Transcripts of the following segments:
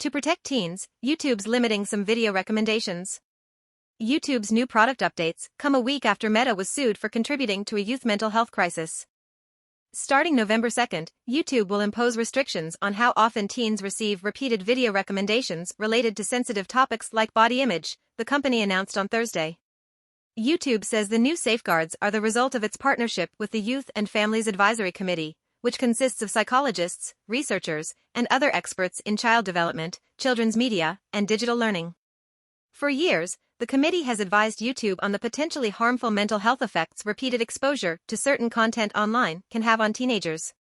To protect teens, YouTube's limiting some video recommendations. YouTube's new product updates come a week after Meta was sued for contributing to a youth mental health crisis. Starting November 2nd, YouTube will impose restrictions on how often teens receive repeated video recommendations related to sensitive topics like body image, the company announced on Thursday. YouTube says the new safeguards are the result of its partnership with the Youth and Families Advisory Committee, which consists of psychologists, researchers, and other experts in child development, children's media, and digital learning. For years, the committee has advised YouTube on the potentially harmful mental health effects repeated exposure to certain content online can have on teenagers.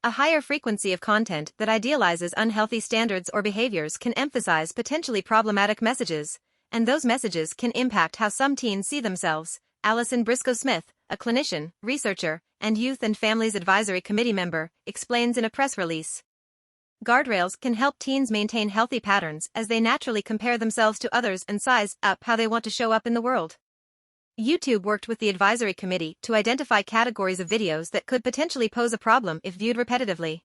A higher frequency of content that idealizes unhealthy standards or behaviors can emphasize potentially problematic messages, and those messages can impact how some teens see themselves, Allison Briscoe-Smith, a clinician, researcher, and Youth and Families Advisory Committee member, explains in a press release. Guardrails can help teens maintain healthy patterns as they naturally compare themselves to others and size up how they want to show up in the world. YouTube worked with the advisory committee to identify categories of videos that could potentially pose a problem if viewed repetitively.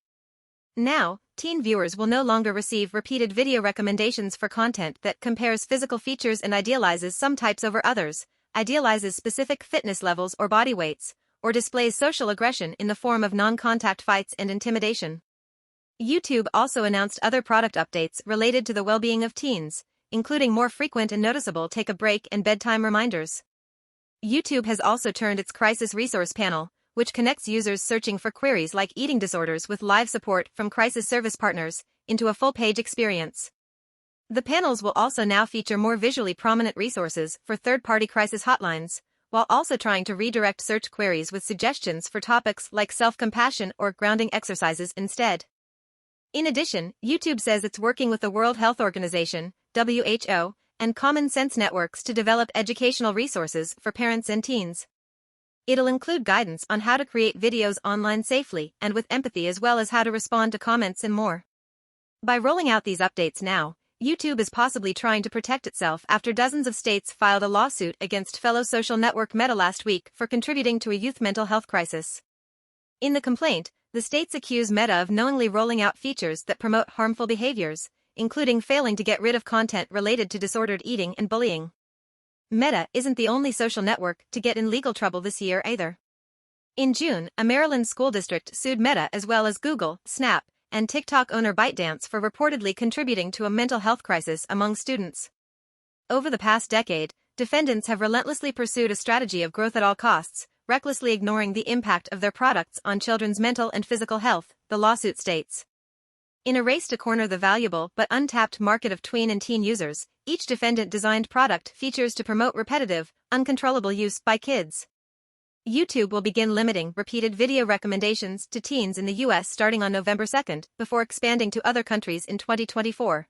Now, teen viewers will no longer receive repeated video recommendations for content that compares physical features and idealizes some types over others, idealizes specific fitness levels or body weights, or displays social aggression in the form of non-contact fights and intimidation. YouTube also announced other product updates related to the well-being of teens, including more frequent and noticeable take-a-break and bedtime reminders. YouTube has also turned its crisis resource panel, which connects users searching for queries like eating disorders with live support from crisis service partners, into a full-page experience. The panels will also now feature more visually prominent resources for third-party crisis hotlines, while also trying to redirect search queries with suggestions for topics like self-compassion or grounding exercises instead. In addition, YouTube says it's working with the World Health Organization, WHO, and Common Sense Networks to develop educational resources for parents and teens. It'll include guidance on how to create videos online safely and with empathy, as well as how to respond to comments and more. By rolling out these updates now, YouTube is possibly trying to protect itself after dozens of states filed a lawsuit against fellow social network Meta last week for contributing to a youth mental health crisis. In the complaint, the states accuse Meta of knowingly rolling out features that promote harmful behaviors, including failing to get rid of content related to disordered eating and bullying. Meta isn't the only social network to get in legal trouble this year either. In June, a Maryland school district sued Meta as well as Google, Snap, and TikTok owner ByteDance for reportedly contributing to a mental health crisis among students. Over the past decade, defendants have relentlessly pursued a strategy of growth at all costs, recklessly ignoring the impact of their products on children's mental and physical health, the lawsuit states. In a race to corner the valuable but untapped market of tween and teen users, each defendant designed product features to promote repetitive, uncontrollable use by kids. YouTube will begin limiting repeated video recommendations to teens in the US starting on November 2nd, before expanding to other countries in 2024.